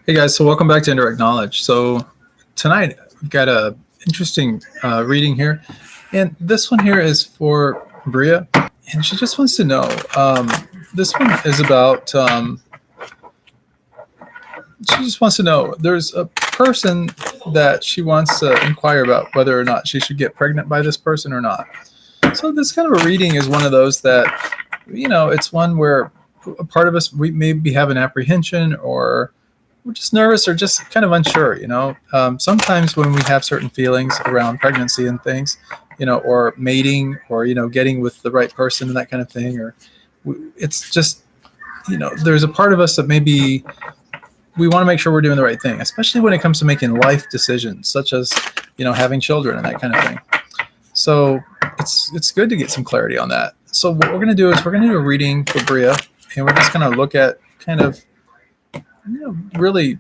Hey guys, so welcome back to Indirect Knowledge. So tonight we've got a interesting reading here, and this one here is for Bria, and she just wants to know. This one is about. She just wants to know. There's a person that she wants to inquire about whether or not she should get pregnant by this person or not. So this kind of a reading is one of those that, it's one where a part of us we maybe have an apprehension or we're just nervous or just kind of unsure. Sometimes when we have certain feelings around pregnancy and things, or mating or, getting with the right person and that kind of thing, or it's just, there's a part of us that maybe we want to make sure we're doing the right thing, especially when it comes to making life decisions, such as, having children and that kind of thing. So it's good to get some clarity on that. So what we're going to do is we're going to do a reading for Bria, and we're just going to look at kind of, really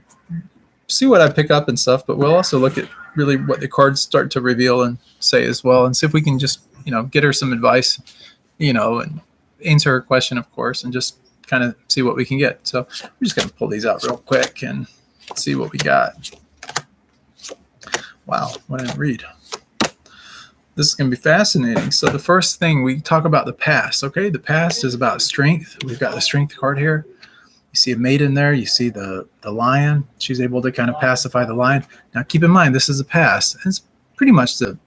see what I pick up and stuff, but we'll also look at really what the cards start to reveal and say as well, and see if we can just, get her some advice, and answer her question, of course, and just kind of see what we can get. So we're just going to pull these out real quick and see what we got. Wow, what did I read? This is going to be fascinating. So the first thing, we talk about the past. Okay, the past is about strength. We've got the strength card here. You see a maiden there. You see the lion. She's able to kind of pacify the lion. Now, keep in mind, this is the past. It's pretty much the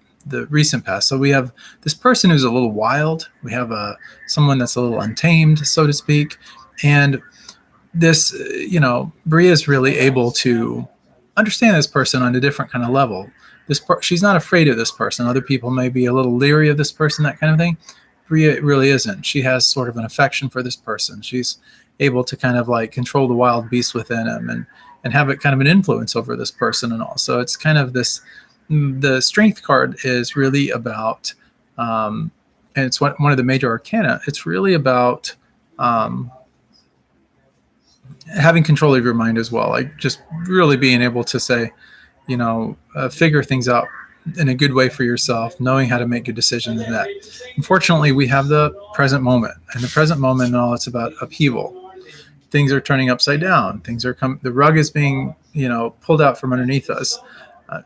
recent past. So we have this person who's a little wild. We have someone that's a little untamed, so to speak. And this, Bria is really able to understand this person on a different kind of level. She's not afraid of this person. Other people may be a little leery of this person, that kind of thing. Bria really isn't. She has sort of an affection for this person. She's able to kind of like control the wild beast within him and have it kind of an influence over this person and all. So it's kind of this, the strength card is really about, and it's one of the major arcana. It's really about having control of your mind as well. Like just really being able to say, figure things out in a good way for yourself, knowing how to make good decisions in that. Unfortunately, we have the present moment, and the present moment and all, it's about upheaval. Things are turning upside down. The rug is being, pulled out from underneath us.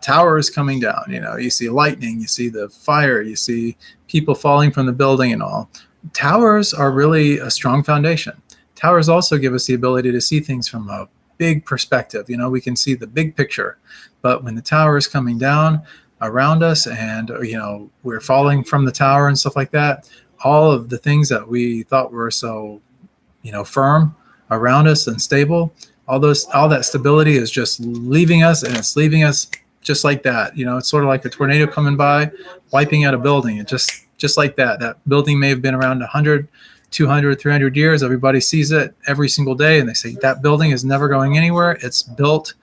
Tower is coming down. You see lightning, you see the fire, you see people falling from the building and all. Towers are really a strong foundation. Towers also give us the ability to see things from a big perspective. We can see the big picture. But when the tower is coming down around us and, we're falling from the tower and stuff like that, all of the things that we thought were so, firm around us and stable, all that stability is just leaving us, and it's leaving us just like that. It's sort of like a tornado coming by, wiping out a building. It just like that building may have been around 100, 200, 300 years. Everybody sees it every single day, and they say that building is never going anywhere. It's built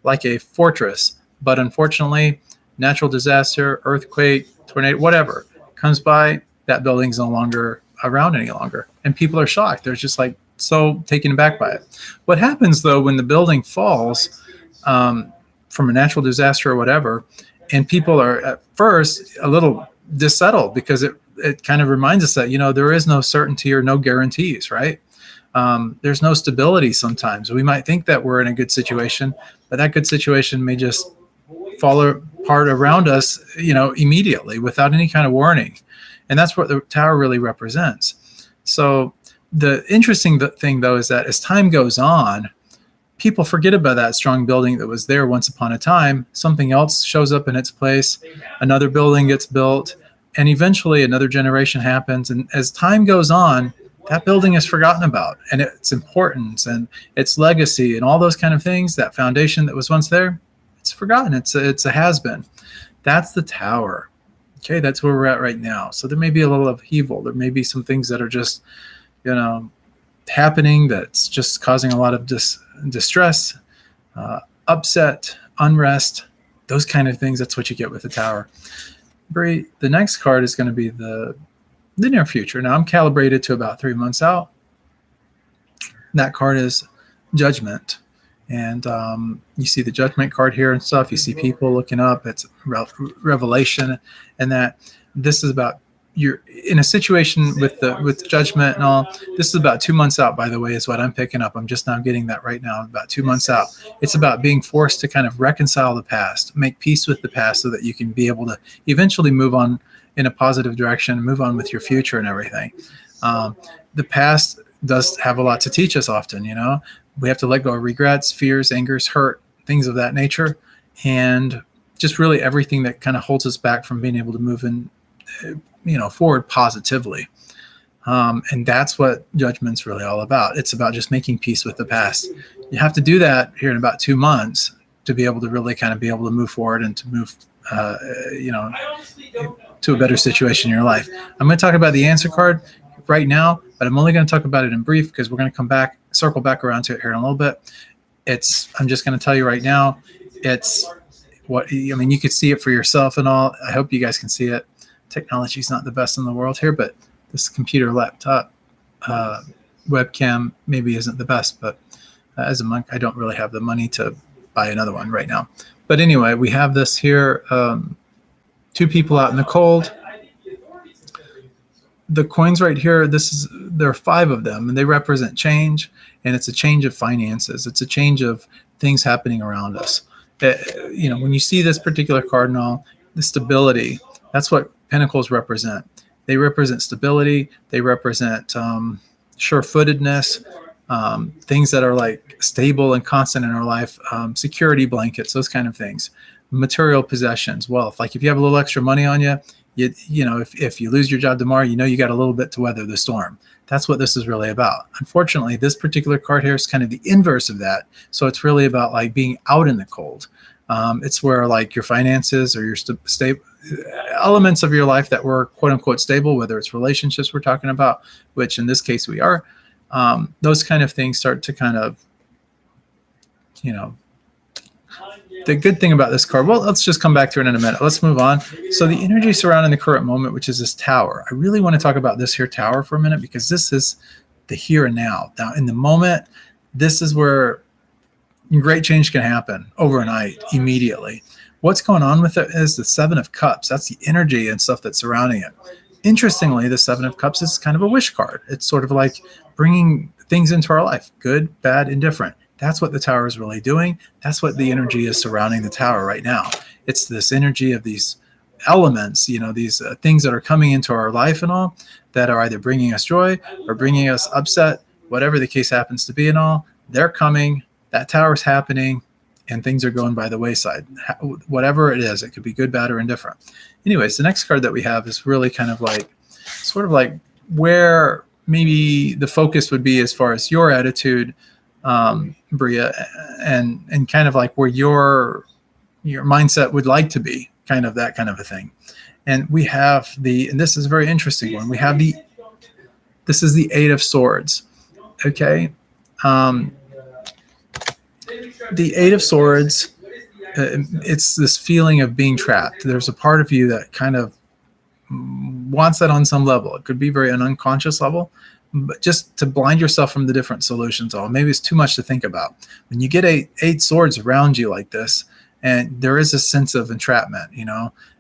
like a fortress. But unfortunately, natural disaster, earthquake, tornado, whatever comes by, that building's no longer around any longer. And people are shocked. They're just like so taken aback by it. What happens, though, when the building falls from a natural disaster or whatever, and people are at first a little dissettled because it kind of reminds us that, there is no certainty or no guarantees, right? There's no stability sometimes. We might think that we're in a good situation, but that good situation may just fall apart around us, immediately without any kind of warning. And that's what the tower really represents. So the interesting thing, though, is that as time goes on, people forget about that strong building that was there once upon a time. Something else shows up in its place. Another building gets built, and eventually another generation happens. And as time goes on, that building is forgotten about, and its importance and its legacy and all those kind of things, that foundation that was once there, it's forgotten. It's a has-been. That's the tower. Okay, that's where we're at right now. So there may be a little upheaval. There may be some things that are just, happening that's just causing a lot of distress, upset, unrest, those kind of things. That's what you get with the tower. Brie, the next card is going to be the near future. Now I'm calibrated to about 3 months out. That card is Judgment. And you see the Judgment card here and stuff. You see people looking up. It's revelation, and that this is about, you're in a situation with judgment and all. This is about 2 months out, by the way, is what I'm picking up. I'm just now getting that right now, about 2 months out. It's about being forced to kind of reconcile the past, make peace with the past, so that you can be able to eventually move on in a positive direction, move on with your future and everything. The past does have a lot to teach us often. We have to let go of regrets, fears, angers, hurt, things of that nature, and just really everything that kind of holds us back from being able to move in, forward positively. And that's what judgment's really all about. It's about just making peace with the past. You have to do that here in about 2 months to be able to really kind of be able to move forward and to move, to a better situation in your life. I'm going to talk about the answer card right now, but I'm only going to talk about it in brief because we're going to circle back around to it here in a little bit. I'm just going to tell you right now, you could see it for yourself and all. I hope you guys can see it. Technology is not the best in the world here, but this computer laptop webcam maybe isn't the best, but as a monk, I don't really have the money to buy another one right now. But anyway, we have this here, 2 people out in the cold. The coins right here, there are 5 of them, and they represent change, and it's a change of finances. It's a change of things happening around us. When you see this particular cardinal, the stability, that's what pentacles represent. They represent stability. They represent sure-footedness, things that are like stable and constant in our life, security blankets, those kind of things, material possessions, wealth. Like if you have a little extra money on you, if you lose your job tomorrow, you got a little bit to weather the storm. That's what this is really about. Unfortunately, this particular card here is kind of the inverse of that. So it's really about like being out in the cold. It's where like your finances or your elements of your life that were quote unquote stable, whether it's relationships we're talking about, which in this case we are, those kind of things start to kind of, the good thing about this card, well, let's just come back to it in a minute. Let's move on. So the energy surrounding the current moment, which is this tower. I really want to talk about this here tower for a minute, because this is the here and now. Now, in the moment, this is where great change can happen overnight, immediately. What's going on with it is the 7 of Cups. That's the energy and stuff that's surrounding it. Interestingly, the 7 of Cups is kind of a wish card. It's sort of like bringing things into our life, good, bad, indifferent. That's what the tower is really doing. That's what the energy is surrounding the tower right now. It's this energy of these elements, these things that are coming into our life and all, that are either bringing us joy or bringing us upset, whatever the case happens to be and all. They're coming, that tower's happening, and things are going by the wayside. Whatever it is, it could be good, bad, or indifferent. Anyways, the next card that we have is really kind of like, sort of like where maybe the focus would be as far as your attitude, Bria, and kind of like where your mindset would like to be, kind of that kind of a thing. And we have and this is a very interesting one. We have this is the 8 of Swords. Okay. The 8 of Swords, it's this feeling of being trapped. There's a part of you that kind of wants that on some level. It could be very an unconscious level, but just to blind yourself from the different solutions. Maybe it's too much to think about. When you get 8 swords around you like this, and there is a sense of entrapment,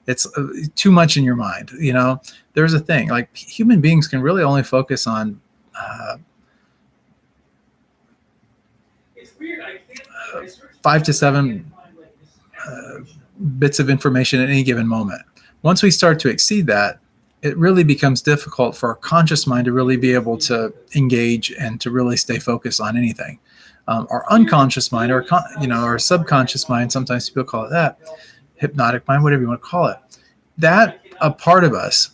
it's too much in your mind. There's a thing, like human beings can really only focus on 5 to 7 bits of information at any given moment. Once we start to exceed that, it really becomes difficult for our conscious mind to really be able to engage and to really stay focused on anything. Our unconscious mind, or our subconscious mind, sometimes people call it that, hypnotic mind, whatever you want to call it, that a part of us,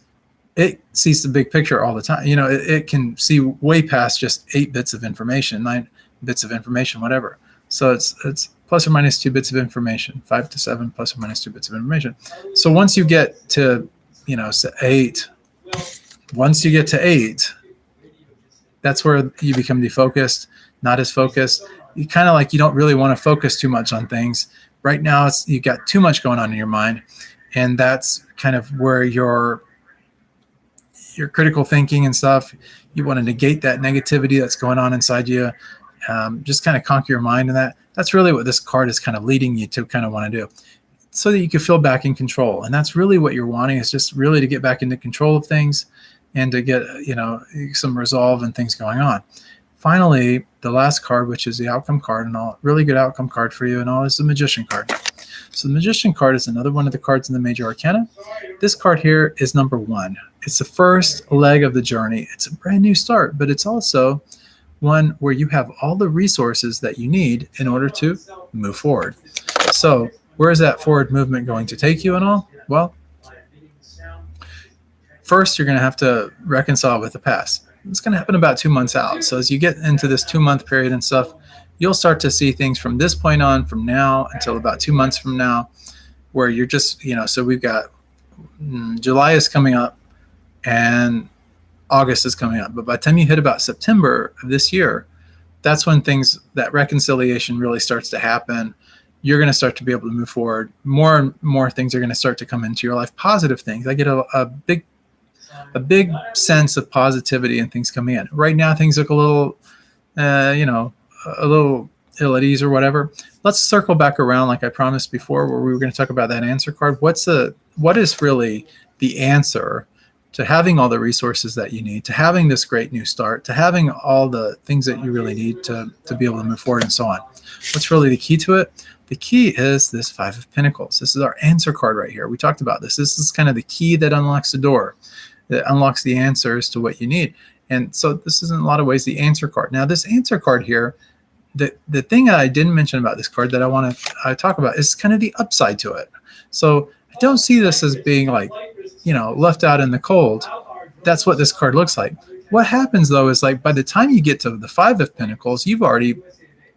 it sees the big picture all the time. It can see way past just 8 bits of information, 9 bits of information, whatever. So it's plus or minus 2 bits of information, 5 to 7 plus or minus 2 bits of information. So once you get to 8, once you get to 8, that's where you become defocused, not as focused. You kind of like, you don't really want to focus too much on things. Right now, you got too much going on in your mind. And that's kind of where your critical thinking and stuff, you want to negate that negativity that's going on inside you. Just kind of conquer your mind, and that's really what this card is kind of leading you to kind of want to do. so that you can feel back in control. And that's really what you're wanting, is just really to get back into control of things and to get, some resolve and things going on. Finally, the last card, which is the outcome card, and all, really good outcome card for you and all, is the Magician card. So the Magician card is another one of the cards in the Major Arcana. This card here is number 1. It's the first leg of the journey. It's a brand new start, but it's also one where you have all the resources that you need in order to move forward. So where is that forward movement going to take you and all? Well, first you're going to have to reconcile with the past. It's going to happen about 2 months out. So as you get into this 2-month period and stuff, you'll start to see things from this point on, from now until about 2 months from now, where you're just, so we've got July is coming up and August is coming up. But by the time you hit about September of this year, that's when that reconciliation really starts to happen. You're going to start to be able to move forward. More and more things are going to start to come into your life, positive things. I get a big sense of positivity and things coming in. Right now, things look a little, a little ill at ease or whatever. Let's circle back around, like I promised before, where we were going to talk about that answer card. What is really the answer to having all the resources that you need, to having this great new start, to having all the things that you really need to be able to move forward and so on? What's really the key to it? The key is this 5 of Pentacles. This is our answer card right here. We talked about this. This is kind of the key that unlocks the door, that unlocks the answers to what you need. And so this is in a lot of ways the answer card. Now this answer card here, the thing that I didn't mention about this card that I want to talk about is kind of the upside to it. So I don't see this as being like, left out in the cold. That's what this card looks like. What happens though is, like, by the time you get to the 5 of Pentacles, you've already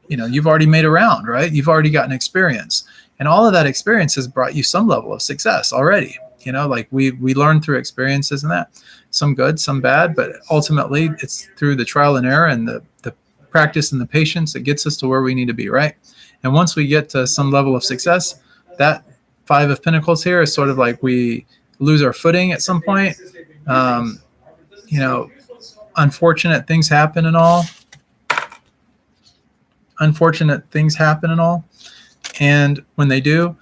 made a round, right? You've already gotten experience, and all of that experience has brought you some level of success already. Like we learn through experiences and that, some good, some bad, but ultimately it's through the trial and error and the practice and the patience that gets us to where we need to be, right? And once we get to some level of success, that 5 of Pentacles here is sort of like we lose our footing at some point. Unfortunate things happen and all. And when they do,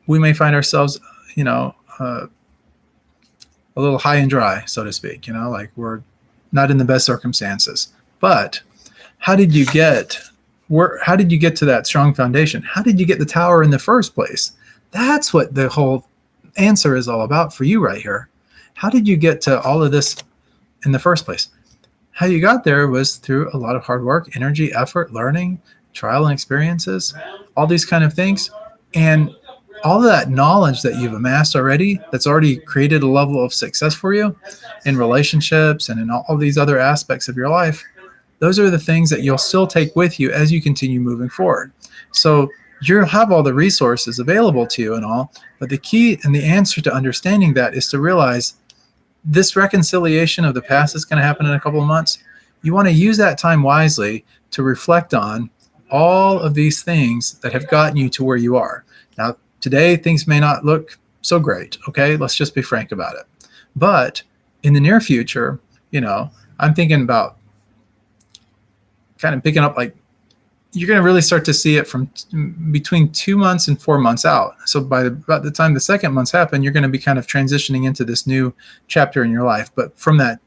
we may find ourselves, a little high and dry, so to speak, like we're not in the best circumstances. But how did you get to that strong foundation? How did you get the tower in the first place? That's what the whole answer is all about for you right here. How did you get to all of this in the first place? How you got there was through a lot of hard work, energy, effort, learning, trial and experiences, all these kind of things. And all of that knowledge that you've amassed already, that's already created a level of success for you in relationships and in all these other aspects of your life, those are the things that you'll still take with you as you continue moving forward. So you'll have all the resources available to you and all, but the key and the answer to understanding that is to realize this reconciliation of the past is going to happen in a couple of months. You want to use that time wisely to reflect on all of these things that have gotten you to where you are. Now, today, things may not look so great, okay? Let's just be frank about it. But in the near future, I'm thinking about kind of picking up, like, you're going to really start to see it from between 2 months and 4 months out. So about the time the second months happen, you're going to be kind of transitioning into this new chapter in your life. But from that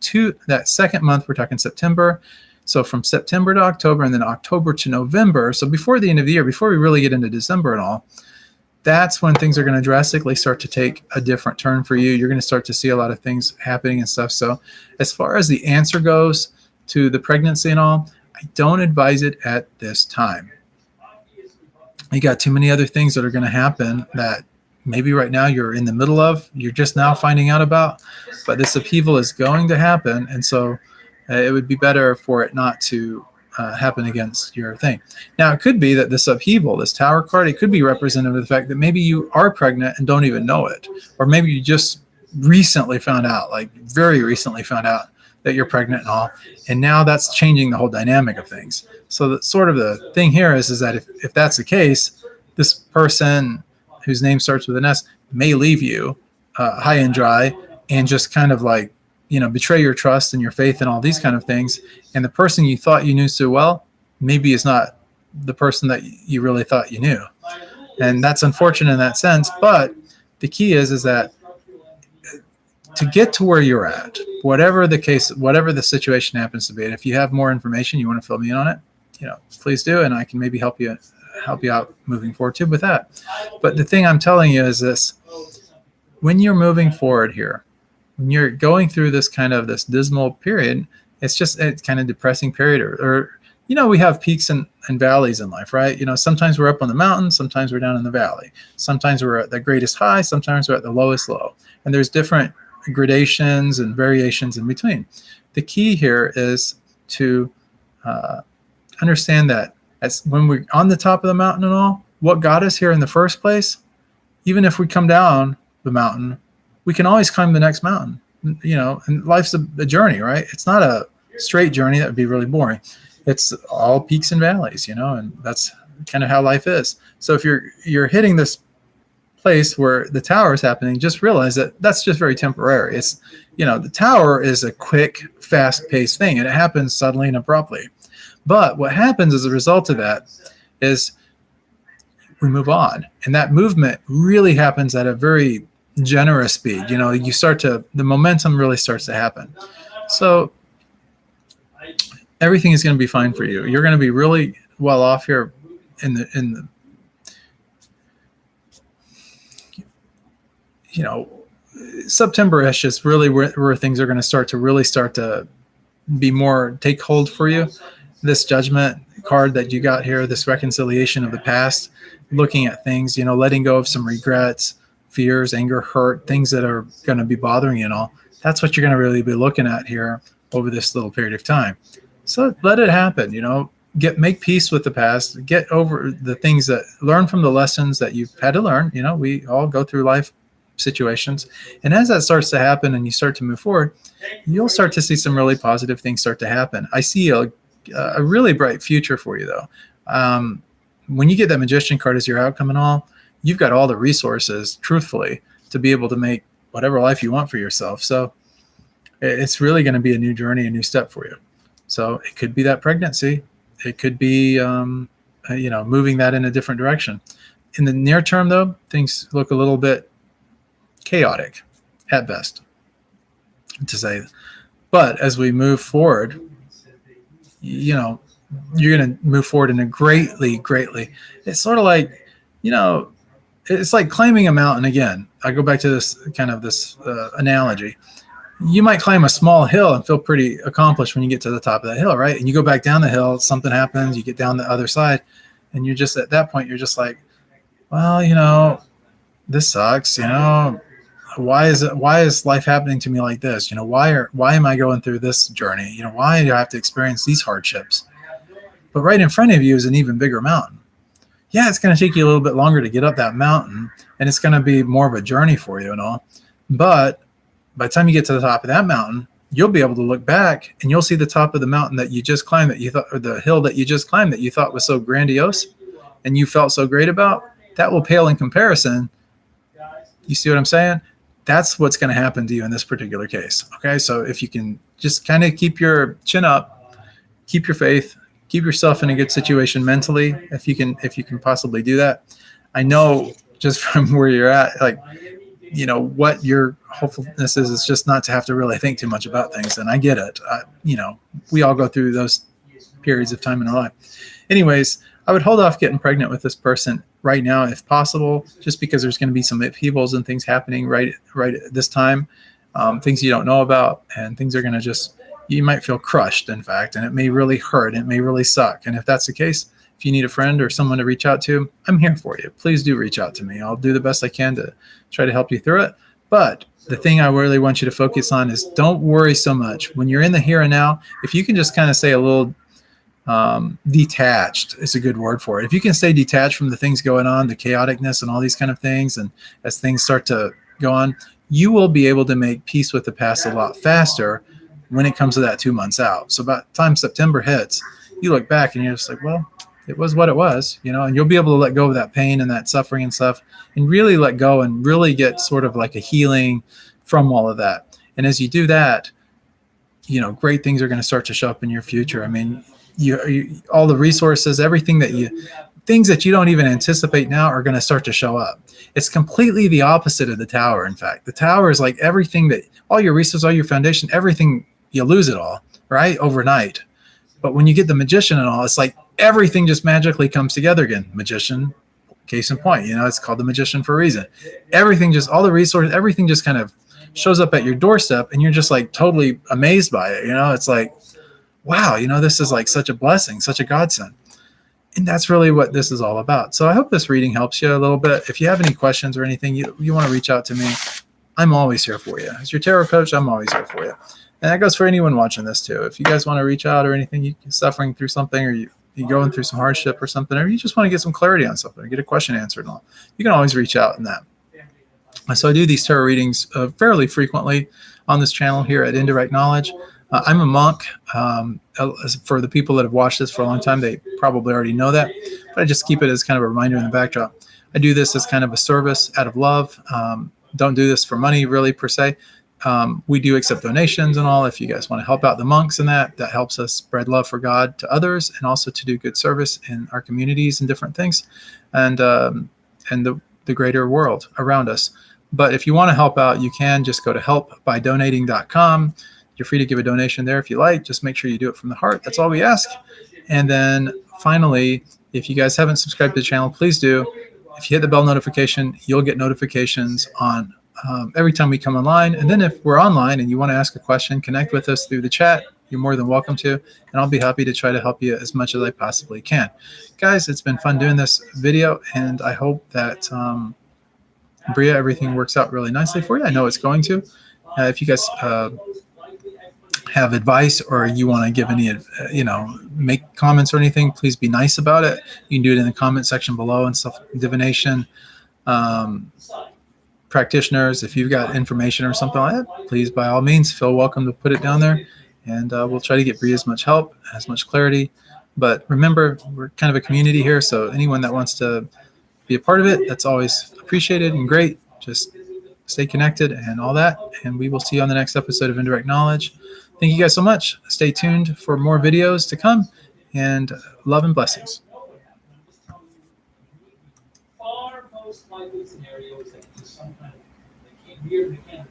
second month, we're talking September. So from September to October, and then October to November. So before the end of the year, before we really get into December and all, that's when things are going to drastically start to take a different turn for you. You're going to start to see a lot of things happening and stuff. So as far as the answer goes to the pregnancy and all, I don't advise it at this time. You got too many other things that are going to happen that maybe right now you're in the middle of, you're just now finding out about, but this upheaval is going to happen. And so it would be better for it not to happen against your thing. Now, it could be that this upheaval, this tower card, it could be representative of the fact that maybe you are pregnant and don't even know it. Or maybe you just recently found out, like very recently found out that you're pregnant and all. And now that's changing the whole dynamic of things. So that sort of the thing here is that if that's the case, this person whose name starts with an S may leave you high and dry and just kind of like, betray your trust and your faith and all these kind of things. And the person you thought you knew so well, maybe is not the person that you really thought you knew. And that's unfortunate in that sense. But the key is that to get to where you're at, whatever the case, whatever the situation happens to be, and if you have more information, you want to fill me in on it, please do, and I can maybe help you out moving forward too with that. But the thing I'm telling you is this: when you're moving forward here, when you're going through this dismal period, it's kind of depressing period, or we have peaks and valleys in life, right? Sometimes we're up on the mountain, sometimes we're down in the valley. Sometimes we're at the greatest high, sometimes we're at the lowest low. And there's different gradations and variations in between. The key here is to understand that as when we're on the top of the mountain and all, what got us here in the first place, even if we come down the mountain, we can always climb the next mountain, and life's a journey, right? It's not a straight journey. That would be really boring. It's all peaks and valleys, and that's kind of how life is. So if you're hitting this place where the tower is happening, just realize that that's just very temporary. It's, the tower is a quick, fast-paced thing, and it happens suddenly and abruptly. But what happens as a result of that is we move on, and that movement really happens at a very generous speed. The momentum really starts to happen. So everything is going to be fine for you. You're going to be really well off here in the September-ish is really where things are going to start to be more take hold for you. This judgment card that you got here, this reconciliation of the past, looking at things, letting go of some regrets, fears, anger, hurt, things that are going to be bothering you and all. That's what you're going to really be looking at here over this little period of time. So let it happen, make peace with the past, get over the things learn from the lessons that you've had to learn. We all go through life situations. And as that starts to happen and you start to move forward, you'll start to see some really positive things start to happen. I see a really bright future for you, though. When you get that Magician card as your outcome and all, you've got all the resources, truthfully, to be able to make whatever life you want for yourself. So it's really going to be a new journey, a new step for you. So it could be that pregnancy. It could be, moving that in a different direction. In the near term, though, things look a little bit chaotic at best, to say. But as we move forward, you're going to move forward in a greatly. It's sort of like, it's like climbing a mountain again. I go back to this analogy. You might climb a small hill and feel pretty accomplished when you get to the top of that hill, right? And you go back down the hill, something happens, you get down the other side, and you're just at that point, you're just like, well, this sucks, why is life happening to me like this? Why am I going through this journey? Why do I have to experience these hardships? But right in front of you is an even bigger mountain. Yeah, it's going to take you a little bit longer to get up that mountain, and it's going to be more of a journey for you and all. But by the time you get to the top of that mountain, you'll be able to look back and you'll see the top of the mountain that you just climbed, that you thought, or the hill that you just climbed that you thought was so grandiose and you felt so great about. That will pale in comparison. You see what I'm saying? That's what's going to happen to you in this particular case. Okay, so if you can just kind of keep your chin up, keep your faith, keep yourself in a good situation mentally, if you can possibly do that. I know just from where you're at, what your hopefulness is just not to have to really think too much about things. And I get it. We all go through those periods of time in our life. Anyways, I would hold off getting pregnant with this person right now, if possible, just because there's going to be some upheavals and things happening right at this time, things you don't know about, and things are going to you might feel crushed, in fact, and it may really hurt. It may really suck. And if that's the case, if you need a friend or someone to reach out to, I'm here for you. Please do reach out to me. I'll do the best I can to try to help you through it. But the thing I really want you to focus on is don't worry so much. When you're in the here and now, if you can just kind of stay a little detached, is a good word for it. If you can stay detached from the things going on, the chaoticness and all these kind of things, and as things start to go on, you will be able to make peace with the past a lot faster when it comes to that 2 months out. So about the time September hits, you look back and you're just like, well, it was what it was, and you'll be able to let go of that pain and that suffering and stuff, and really let go and really get sort of like a healing from all of that. And as you do that, great things are going to start to show up in your future. I mean, you all the resources, everything that things that you don't even anticipate now are going to start to show up. It's completely the opposite of the tower. In fact, the tower is like everything that all your resources, all your foundation, everything, you lose it all, right? Overnight. But when you get the magician and all, it's like everything just magically comes together again. Magician, case in point, it's called the magician for a reason. Everything just, all the resources, everything just kind of shows up at your doorstep, and you're just like totally amazed by it. It's like, wow, this is like such a blessing, such a godsend. And that's really what this is all about. So I hope this reading helps you a little bit. If you have any questions or anything, you want to reach out to me, I'm always here for you. As your tarot coach, I'm always here for you. And that goes for anyone watching this too. If you guys want to reach out or anything, you're suffering through something, or you're going through some hardship or something, or you just want to get some clarity on something or get a question answered and all, you can always reach out in that. So I do these tarot readings fairly frequently on this channel here at Indirect Knowledge. I'm a monk. For the people that have watched this for a long time, they probably already know that, but I just keep it as kind of a reminder in the backdrop. I do this as kind of a service out of love. Don't do this for money really per se. We do accept donations and all. If you guys want to help out the monks and that helps us spread love for God to others, and also to do good service in our communities and different things, and the greater world around us. But if you want to help out, you can just go to helpbydonating.com. You're free to give a donation there if you like. Just make sure you do it from the heart. That's all we ask. And then finally, if you guys haven't subscribed to the channel, please do. If you hit the bell notification, you'll get notifications on every time we come online. And then if we're online and you want to ask a question, connect with us through the chat. You're more than welcome to. And I'll be happy to try to help you as much as I possibly can. Guys, it's been fun doing this video, and I hope that Bria, everything works out really nicely for you. I know it's going to. If you guys have advice, or you want to give any, make comments or anything, please be nice about it. You can do it in the comment section below and stuff. Divination practitioners, if you've got information or something like that, please by all means feel welcome to put it down there, and we'll try to get Bria as much help, as much clarity. But remember, we're kind of a community here, so anyone that wants to be a part of it, that's always appreciated and great. Just stay connected and all that, and we will see you on the next episode of Indirect Knowledge. Thank you guys so much. Stay tuned for more videos to come, and love and blessings. Far most likely scenario is that some kind of they came here, they can't